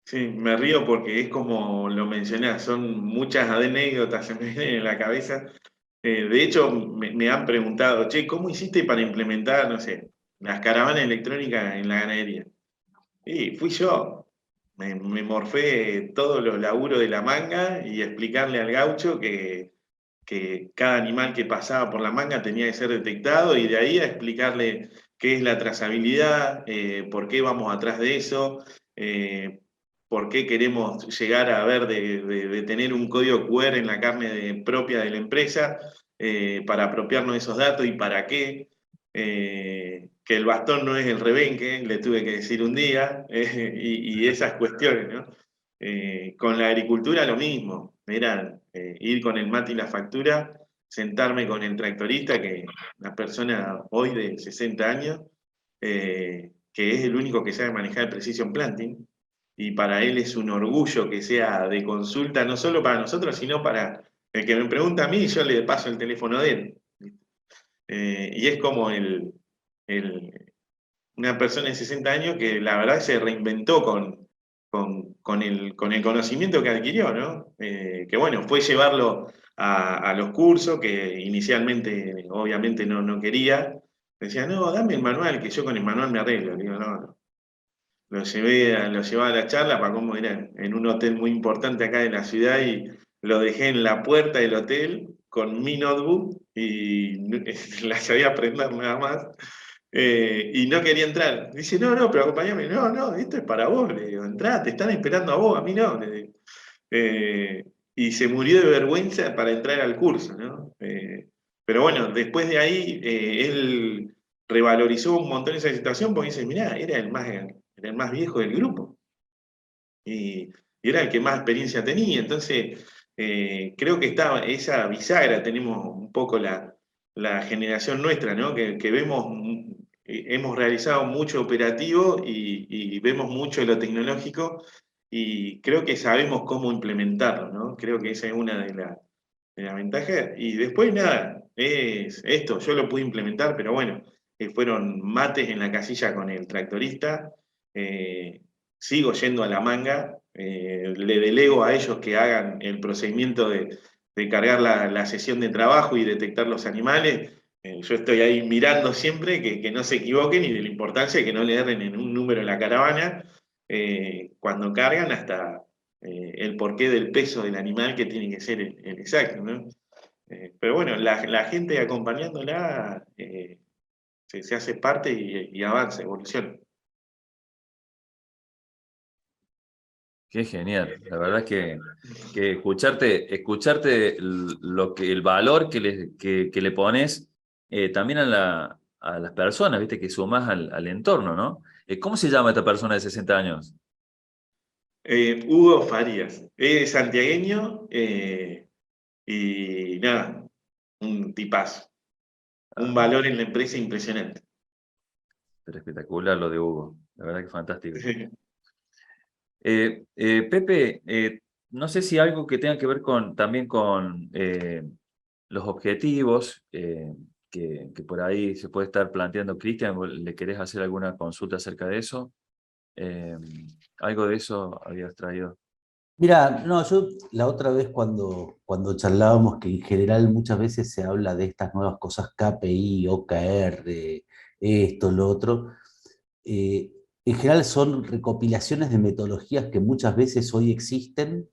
Sí, me río porque es como lo mencionás, son muchas anécdotas que me vienen en la cabeza. De hecho, me han preguntado, che, ¿cómo hiciste para implementar, no sé, las caravanas electrónicas en la ganadería? Y fui yo, me morfé todos los laburos de la manga y explicarle al gaucho que cada animal que pasaba por la manga tenía que ser detectado y de ahí a explicarle qué es la trazabilidad, por qué vamos atrás de eso, eh, por qué queremos llegar a ver de tener un código QR en la carne propia de la empresa, para apropiarnos de esos datos y para qué. Que el bastón no es el rebenque, le tuve que decir un día, y esas cuestiones, ¿no? Con la agricultura lo mismo, era ir con el mate y la factura, sentarme con el tractorista, que una persona hoy de 60 años, que es el único que sabe manejar el Precision Planting, y para él es un orgullo que sea de consulta, no solo para nosotros, sino para el que me pregunta a mí, yo le paso el teléfono de él. Y es como una persona de 60 años que la verdad se reinventó con el conocimiento que adquirió, ¿no? Que bueno, fue llevarlo a los cursos, que inicialmente obviamente no quería. Decía, no, dame el manual, que yo con el manual me arreglo. Le digo, no. Lo llevaba a la charla para cómo era en un hotel muy importante acá de la ciudad y lo dejé en la puerta del hotel con mi notebook y la sabía aprender nada más. Y no quería entrar. Dice, no, pero acompáñame. No, esto es para vos. Le digo, entrá, te están esperando a vos, a mí no. Le digo. Y se murió de vergüenza para entrar al curso, ¿no? Pero bueno, después de ahí, él revalorizó un montón esa situación porque dice, mirá, era el más viejo del grupo. Y era el que más experiencia tenía. Entonces, creo que estaba esa bisagra, tenemos un poco la generación nuestra, ¿no? Que vemos, hemos realizado mucho operativo y vemos mucho de lo tecnológico y creo que sabemos cómo implementarlo, ¿no? Creo que esa es una de las ventajas. Y después, nada, es esto, yo lo pude implementar, pero bueno, fueron mates en la casilla con el tractorista. Sigo yendo a la manga, le delego a ellos que hagan el procedimiento de cargar la sesión de trabajo y detectar los animales. Yo estoy ahí mirando siempre que no se equivoquen y de la importancia de que no le erren en un número en la caravana cuando cargan hasta el porqué del peso del animal que tiene que ser el exacto, ¿no? Pero bueno, la gente acompañándola se hace parte y avanza, evoluciona. Qué genial. La verdad es que escucharte el valor que le pones también a las personas, ¿viste? Que sumás al entorno, ¿no? ¿Cómo se llama esta persona de 60 años? Hugo Farías, es santiagueño y nada, un tipazo. Un Ah, valor en la empresa impresionante. pero espectacular lo de Hugo. La verdad que fantástico. Pepe, no sé si algo que tenga que ver también con los objetivos que por ahí se puede estar planteando Cristian, ¿vos ¿le querés hacer alguna consulta acerca de eso? Eh, Algo de eso habías traído. Mira, no, yo la otra vez cuando charlábamos que en general muchas veces se habla de estas nuevas cosas KPI, OKR, esto, lo otro, eh, en general son recopilaciones de metodologías que muchas veces hoy existen,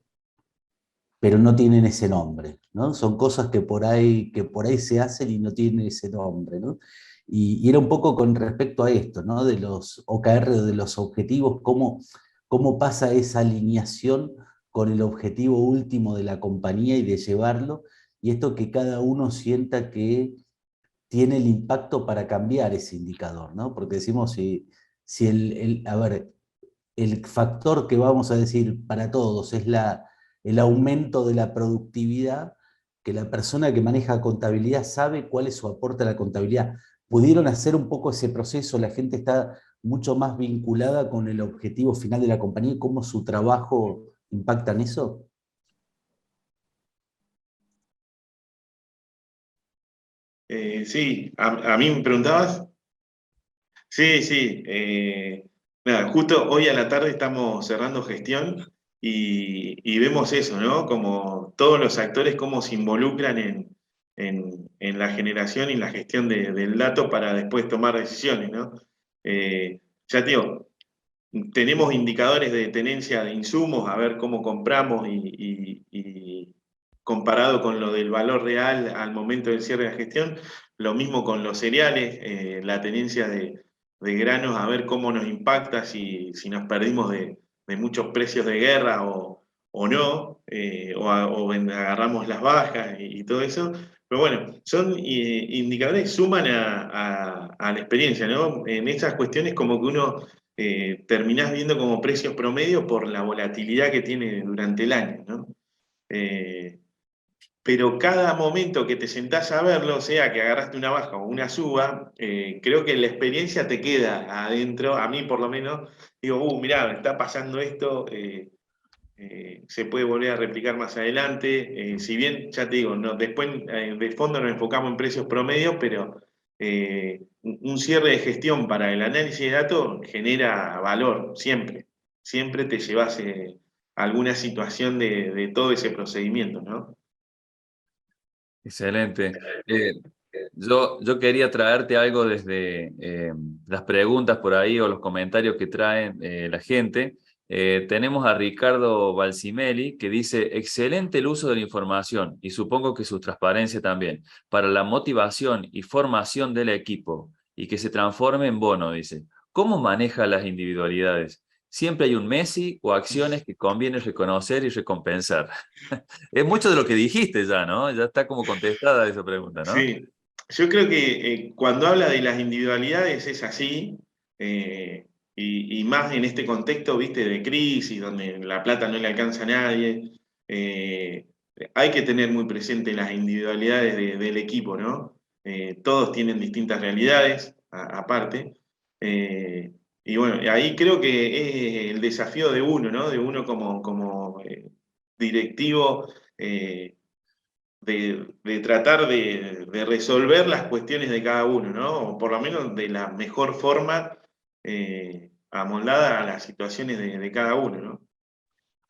pero no tienen ese nombre, ¿no? Son cosas que por ahí se hacen y no tienen ese nombre, ¿no? Y era un poco con respecto a esto, ¿no? De los OKR, de los objetivos, cómo pasa esa alineación con el objetivo último de la compañía y de llevarlo, y esto que cada uno sienta que tiene el impacto para cambiar ese indicador, ¿no? Porque decimos, si a ver, el factor que vamos a decir para todos es el aumento de la productividad, que la persona que maneja contabilidad sabe cuál es su aporte a la contabilidad. ¿Pudieron hacer un poco ese proceso? La gente está mucho más vinculada con el objetivo final de la compañía y cómo su trabajo impacta en eso. Sí, a mí me preguntabas. Sí, sí. Nada, justo hoy a la tarde estamos cerrando gestión y vemos eso, ¿no? Como todos los actores cómo se involucran en la generación y la gestión del dato para después tomar decisiones, ¿no? Ya te digo, tenemos indicadores de tenencia de insumos, a ver cómo compramos y comparado con lo del valor real al momento del cierre de la gestión. Lo mismo con los cereales, la tenencia de granos, a ver cómo nos impacta si nos perdimos de muchos precios de guerra o no, o agarramos las bajas y todo eso. Pero bueno, son indicadores que suman a la experiencia, ¿no? En esas cuestiones como que uno terminás viendo como precios promedio por la volatilidad que tiene durante el año, ¿no? pero cada momento que te sentás a verlo, sea que agarraste una baja o una suba, creo que la experiencia te queda adentro, a mí por lo menos, digo, mirá, me está pasando esto, se puede volver a replicar más adelante, si bien, ya te digo, no, después de fondo nos enfocamos en precios promedios, pero un cierre de gestión para el análisis de datos genera valor, siempre, siempre te llevas alguna situación de todo ese procedimiento, ¿no? Excelente. Yo quería traerte algo desde las preguntas por ahí o los comentarios que traen la gente. Tenemos a Ricardo Balsimelli que dice, excelente el uso de la información y supongo que su transparencia también, para la motivación y formación del equipo y que se transforme en bono, dice. ¿Cómo maneja las individualidades? Siempre hay un Messi o acciones que conviene reconocer y recompensar. Es mucho de lo que dijiste ya, ¿no? Ya está como contestada esa pregunta, ¿no? Sí, yo creo que cuando habla de las individualidades es así, y más en este contexto, viste, de crisis, donde la plata no le alcanza a nadie, eh, hay que tener muy presente las individualidades del equipo, ¿no? Todos tienen distintas realidades, aparte, y bueno, ahí creo que es el desafío de uno, ¿no? De uno como directivo. De tratar de resolver las cuestiones de cada uno, ¿no? O por lo menos de la mejor forma amoldada a las situaciones de cada uno, ¿no?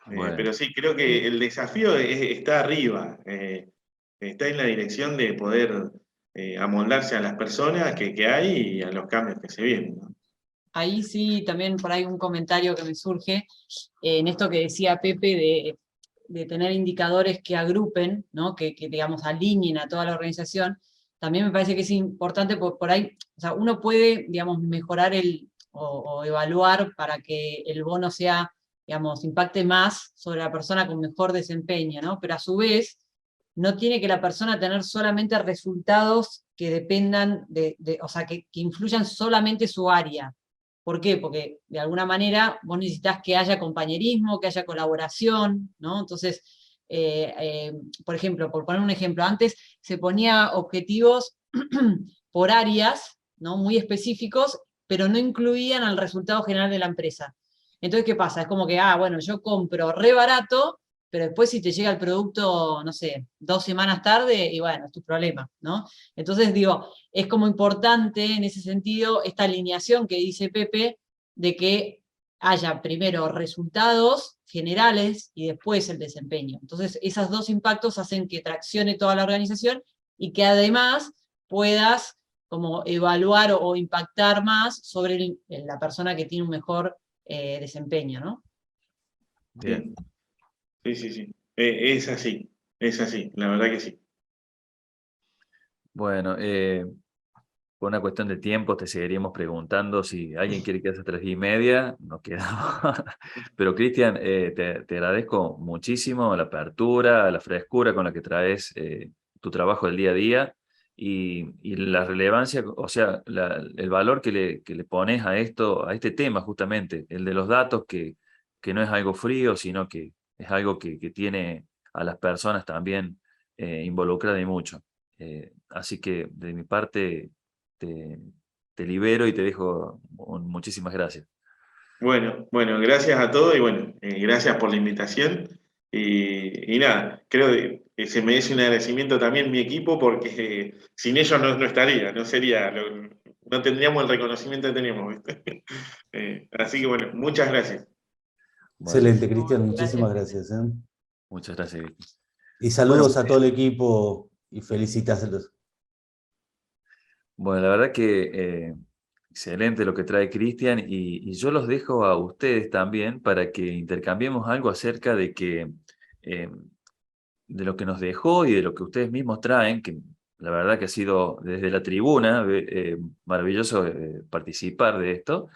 Bueno, Pero sí, creo que el desafío está arriba, está en la dirección de poder amoldarse a las personas que hay y a los cambios que se vienen, ¿no? Ahí sí, también por ahí un comentario que me surge, en esto que decía Pepe de tener indicadores que agrupen, ¿no? Que, digamos, alineen a toda la organización. También me parece que es importante, por ahí, o sea, uno puede, digamos, mejorar o evaluar para que el bono sea, digamos, impacte más sobre la persona con mejor desempeño, ¿no? Pero a su vez, no tiene que la persona tener solamente resultados que dependan o sea, que influyan solamente su área. ¿Por qué? Porque de alguna manera vos necesitas que haya compañerismo, que haya colaboración, ¿no? Entonces, por ejemplo, por poner un ejemplo, antes se ponía objetivos por áreas, ¿no? Muy específicos, pero no incluían al resultado general de la empresa. Entonces, ¿qué pasa? Es como que, bueno, yo compro re barato, pero después si te llega el producto, no sé, 2 semanas tarde, y bueno, es tu problema, ¿no? Entonces, digo, es como importante en ese sentido esta alineación que dice Pepe, de que haya primero resultados generales y después el desempeño. Entonces, esos dos impactos hacen que traccione toda la organización y que además puedas como evaluar o impactar más sobre la persona que tiene un mejor desempeño, ¿no? bien. Sí, sí, sí. Es así, la verdad que sí. Bueno, por una cuestión de tiempo te seguiríamos preguntando si alguien quiere quedarse hasta las 10:30, nos quedamos. Pero Cristian, te agradezco muchísimo la apertura, la frescura con la que traes tu trabajo del día a día y la relevancia, o sea, el valor que le pones a esto, a este tema justamente, el de los datos, que no es algo frío, sino que es algo que tiene a las personas también involucradas y mucho. Así que de mi parte te, te libero y te dejo muchísimas gracias. Bueno, bueno, gracias a todos y bueno, gracias por la invitación. Y nada, creo que se merece un agradecimiento también mi equipo porque sin ellos no estaría, no sería, no tendríamos el reconocimiento que tenemos, ¿viste? Así que bueno, muchas gracias. Bueno, Excelente, Cristian, Gracias, muchísimas Pepe. gracias. muchas gracias, Vicky. Y Bueno, saludos a todo el equipo y felicitaciones. bueno, la verdad que excelente lo que trae Cristian y yo los dejo a ustedes también para que intercambiemos algo acerca eh, de lo que nos dejó y de lo que ustedes mismos traen, que la verdad que ha sido desde la tribuna maravilloso participar de esto.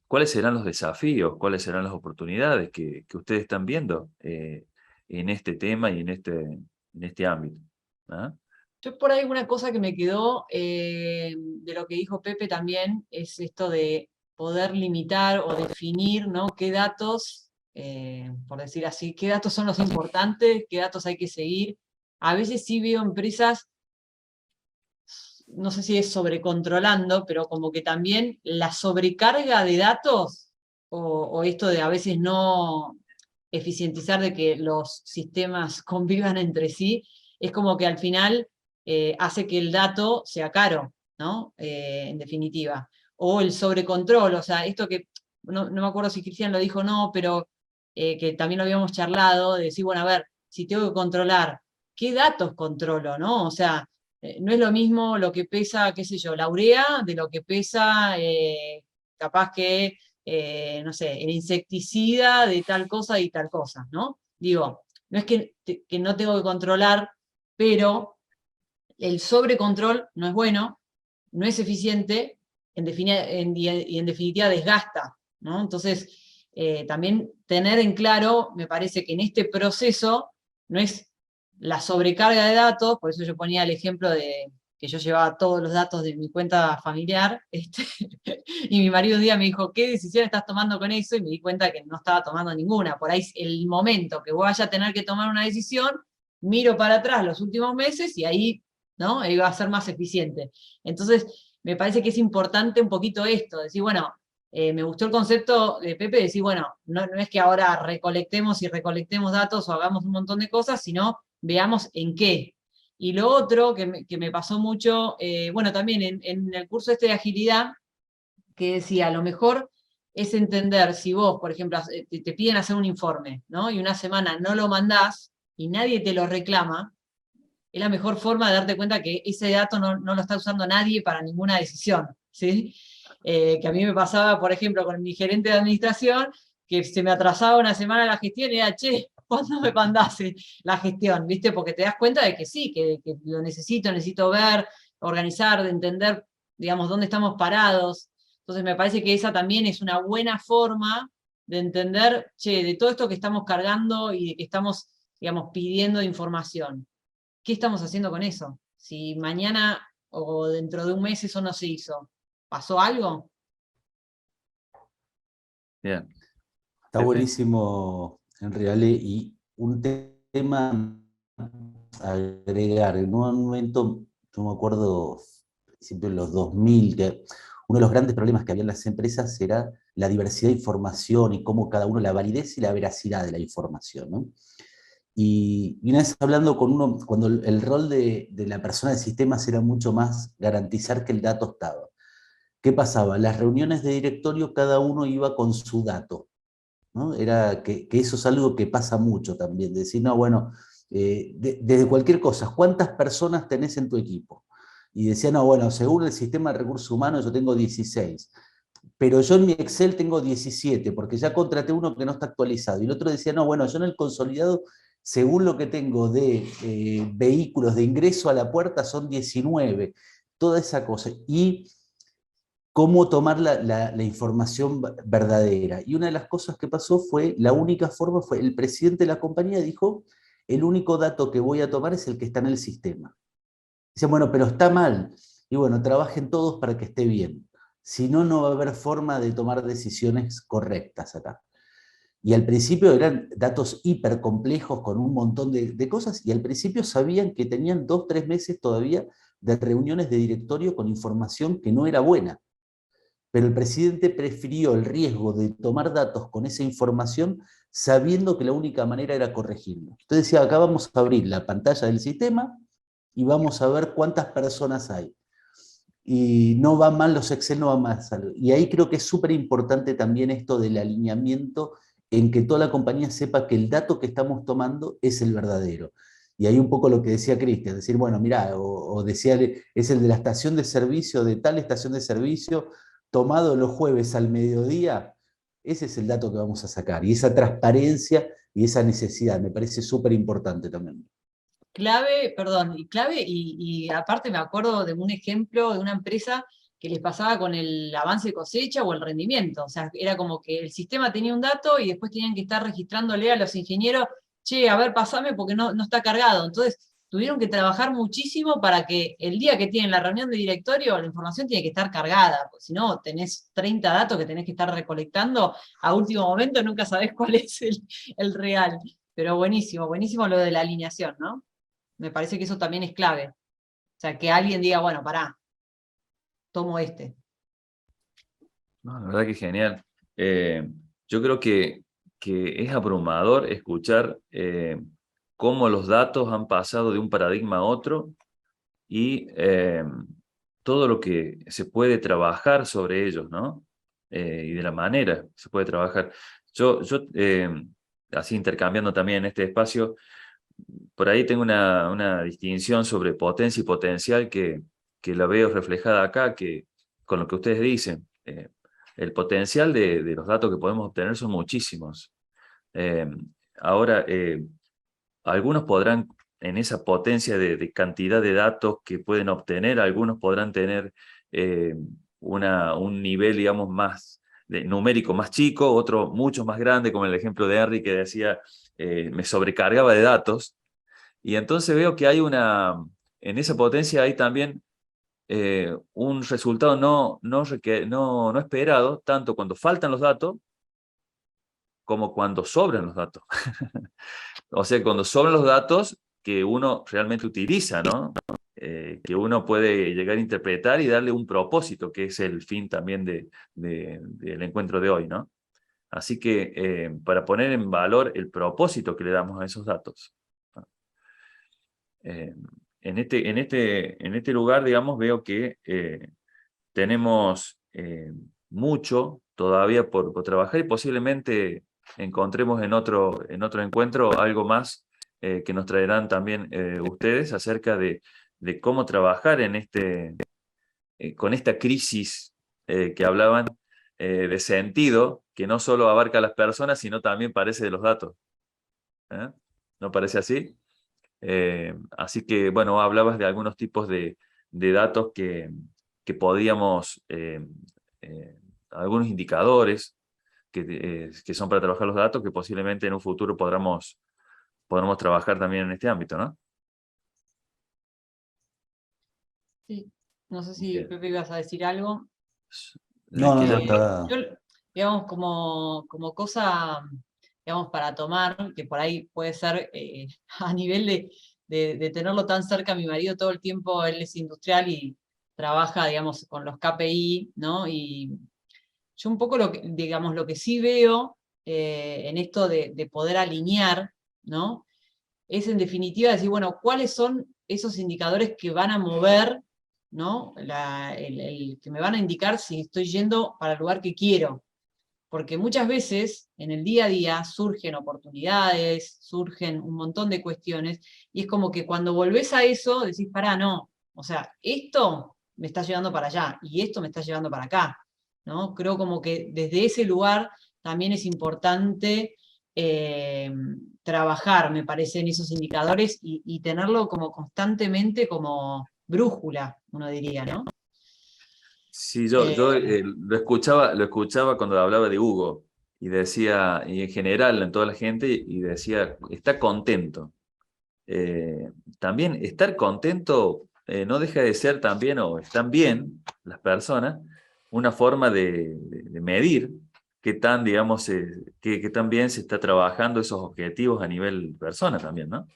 ¿Cuáles serán los desafíos, cuáles serán las oportunidades que ustedes están viendo en este tema y en este ámbito? ¿Ah? Yo por ahí una cosa que me quedó de lo que dijo Pepe también es esto de poder limitar o definir, ¿no? Qué datos, por decir así, qué datos son los importantes, qué datos hay que seguir a veces sí veo empresas, no sé si es sobrecontrolando, pero como que también la sobrecarga de datos, o esto de a veces no eficientizar de que los sistemas convivan entre sí, es como que al final hace que el dato sea caro, ¿no? En definitiva. O el sobrecontrol, o sea, esto que, no me acuerdo si Cristian lo dijo o no, pero que también lo habíamos charlado, de decir, bueno, a ver, si tengo que controlar, ¿qué datos controlo, no? O sea, no es lo mismo lo que pesa, qué sé yo, la urea, de lo que pesa, capaz que no sé, el insecticida de tal cosa y tal cosa, ¿no? Digo, no es que no tengo que controlar, pero el sobrecontrol no es bueno, no es eficiente, y en definitiva desgasta, ¿no? Entonces, también tener en claro, me parece que en este proceso no es la sobrecarga de datos, por eso yo ponía el ejemplo de que yo llevaba todos los datos de mi cuenta familiar, y mi marido un día me dijo, ¿qué decisión estás tomando con eso? Y me di cuenta que no estaba tomando ninguna. Por ahí el momento que vaya a tener que tomar una decisión, miro para atrás los últimos meses y ahí, ¿no? Iba a ser más eficiente. Entonces, me parece que es importante un poquito esto, decir, bueno, me gustó el concepto de Pepe, de decir, bueno, no es que ahora recolectemos y recolectemos datos o hagamos un montón de cosas, sino veamos en qué. Y lo otro que me pasó mucho, bueno, también en el curso este de agilidad, que decía, a lo mejor es entender si vos, por ejemplo, te piden hacer un informe, ¿no? Y una semana no lo mandás y nadie te lo reclama, es la mejor forma de darte cuenta que ese dato no lo está usando nadie para ninguna decisión, ¿sí? Que a mí me pasaba, por ejemplo, con mi gerente de administración, que se me atrasaba una semana la gestión y era, che, ¿cuándo me mandase la gestión? ¿Viste? Porque te das cuenta de que sí, que lo necesito ver, organizar, de entender, digamos, dónde estamos parados. Entonces me parece que esa también es una buena forma de entender, che, de todo esto que estamos cargando y de que estamos, digamos, pidiendo información. ¿Qué estamos haciendo con eso? Si mañana o dentro de un mes eso no se hizo, ¿pasó algo? Bien. Está Pepe. buenísimo, Enriale, y un tema a agregar. En un momento, yo me acuerdo, siempre en los 2000, que uno de los grandes problemas que había en las empresas era la diversidad de información y cómo cada uno, la validez y la veracidad de la información, ¿no? Y una vez hablando con uno, cuando el rol de la persona de sistemas era mucho más garantizar que el dato estaba. ¿Qué pasaba? Las reuniones de directorio, cada uno iba con su dato, ¿no? Era que eso es algo que pasa mucho también, de decir, no, bueno, desde cualquier cosa, ¿cuántas personas tenés en tu equipo? Y decía, no, bueno, según el sistema de recursos humanos yo tengo 16, pero yo en mi Excel tengo 17, porque ya contraté uno que no está actualizado. Y el otro decía, no, bueno, yo en el consolidado, según lo que tengo de vehículos de ingreso a la puerta, son 19, toda esa cosa. Y cómo tomar la información verdadera. Y una de las cosas que pasó fue, la única forma fue, el presidente de la compañía dijo, el único dato que voy a tomar es el que está en el sistema. Dicen, bueno, pero está mal. Y bueno, trabajen todos para que esté bien. Si no, no va a haber forma de tomar decisiones correctas acá. Y al principio eran datos hiper complejos con un montón de cosas, y al principio sabían que tenían 2, 3 meses todavía de reuniones de directorio con información que no era buena. Pero el presidente prefirió el riesgo de tomar datos con esa información sabiendo que la única manera era corregirlo. Entonces decía, acá vamos a abrir la pantalla del sistema y vamos a ver cuántas personas hay. Y no va mal los Excel, no va mal. Y ahí creo que es súper importante también esto del alineamiento, en que toda la compañía sepa que el dato que estamos tomando es el verdadero. Y ahí un poco lo que decía Cristian, decir, bueno, mirá, o decía, es el de la estación de servicio, de tal estación de servicio, tomado los jueves al mediodía, ese es el dato que vamos a sacar. Y esa transparencia y esa necesidad me parece súper importante también. Clave, perdón, y clave, y aparte me acuerdo de un ejemplo de una empresa que les pasaba con el avance de cosecha o el rendimiento. O sea, era como que el sistema tenía un dato y después tenían que estar registrándole a los ingenieros, che, a ver, pasame porque no está cargado. Entonces, tuvieron que trabajar muchísimo para que el día que tienen la reunión de directorio, la información tiene que estar cargada, porque si no, tenés 30 datos que tenés que estar recolectando a último momento, nunca sabés cuál es el real. Pero buenísimo, buenísimo lo de la alineación, ¿no? Me parece que eso también es clave. O sea, que alguien diga, bueno, pará, tomo este. No, la verdad que genial. Yo creo que es abrumador escuchar cómo los datos han pasado de un paradigma a otro y todo lo que se puede trabajar sobre ellos, ¿no? Y de la manera que se puede trabajar. Yo así intercambiando también en este espacio, por ahí tengo una distinción sobre potencia y potencial que la veo reflejada acá, que con lo que ustedes dicen. El potencial de los datos que podemos obtener son muchísimos. Eh, ahora, algunos podrán, en esa potencia de cantidad de datos que pueden obtener, algunos podrán tener eh, un nivel, digamos, más numérico más chico, otro mucho más grande, como el ejemplo de Henry que decía, me sobrecargaba de datos. Y entonces veo que hay en esa potencia hay también un resultado no esperado, tanto cuando faltan los datos como cuando sobran los datos. O sea, cuando sobran los datos que uno realmente utiliza, ¿no? Que uno puede llegar a interpretar y darle un propósito, que es el fin también del encuentro de hoy, ¿no? Así que para poner en valor el propósito que le damos a esos datos. Eh, en este lugar, digamos, veo que tenemos mucho todavía por trabajar y posiblemente encontremos en otro encuentro algo más que nos traerán también ustedes acerca de cómo trabajar con esta crisis que hablaban de sentido, que no solo abarca a las personas, sino también parece de los datos. ¿Eh? ¿No parece así? Así que, bueno, hablabas de algunos tipos de datos que podíamos, algunos indicadores que son para trabajar los datos, que posiblemente en un futuro podamos trabajar también en este ámbito, ¿no? Sí. No sé si Bien. Pepe ibas a decir algo. No, Que ya- está. Yo, digamos, como cosa, digamos, para tomar, que por ahí puede ser a nivel de tenerlo tan cerca, mi marido todo el tiempo, él es industrial y trabaja, digamos, con los KPI, ¿no? Y yo un poco digamos, lo que sí veo en esto de poder alinear, ¿no? Es en definitiva decir, bueno, ¿cuáles son esos indicadores que van a mover, ¿no? Que me van a indicar si estoy yendo para el lugar que quiero? Porque muchas veces en el día a día surgen oportunidades, surgen un montón de cuestiones, y es como que cuando volvés a eso decís, pará, no, o sea, esto me está llevando para allá y esto me está llevando para acá, ¿no? Creo como que desde ese lugar también es importante eh, trabajar, me parece, en esos indicadores y tenerlo como constantemente como brújula, uno diría, ¿no? Sí, yo Eh, lo escuchaba cuando hablaba de Hugo y decía, y en general en toda la gente, y decía, está contento. También estar contento no deja de ser también, o están bien las personas, una forma de medir qué tan, digamos, qué tan bien se está trabajando esos objetivos a nivel persona también, ¿no?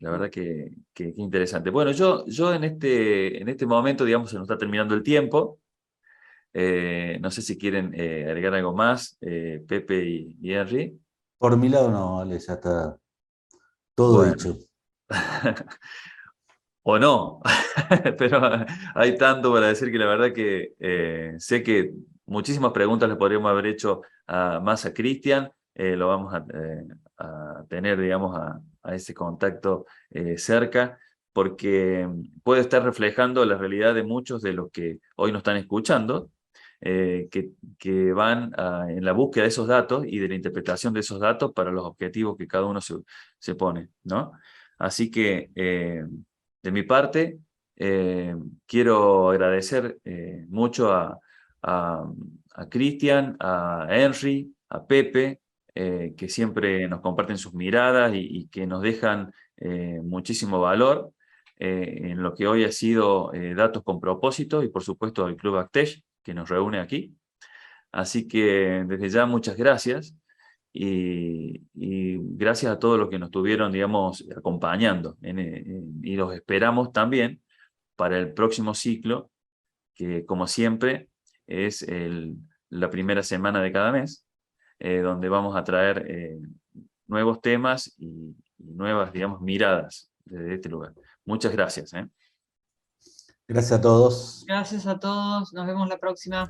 La verdad que interesante. Bueno, yo en este momento, digamos, se nos está terminando el tiempo. No sé si quieren agregar algo más, Pepe y Henry. Por mi lado no, Ale, ya está todo Bueno. dicho. O no, pero hay tanto para decir que la verdad que sé que muchísimas preguntas le podríamos haber hecho más a Cristian, lo vamos a tener, digamos, a ese contacto cerca, porque puede estar reflejando la realidad de muchos de los que hoy nos están escuchando, que van en la búsqueda de esos datos y de la interpretación de esos datos para los objetivos que cada uno se pone, ¿no? Así que de mi parte, quiero agradecer mucho a Cristian, a Henry, a Pepe, que siempre nos comparten sus miradas y que nos dejan muchísimo valor en lo que hoy ha sido Datos con Propósito y por supuesto el Club Actech que nos reúne aquí. Así que desde ya muchas gracias y gracias a todos los que nos estuvieron, digamos, acompañando. Y los esperamos también para el próximo ciclo, que como siempre es la primera semana de cada mes, donde vamos a traer nuevos temas y nuevas, digamos, miradas desde este lugar. Muchas gracias. Gracias a todos. Gracias a todos, nos vemos la próxima.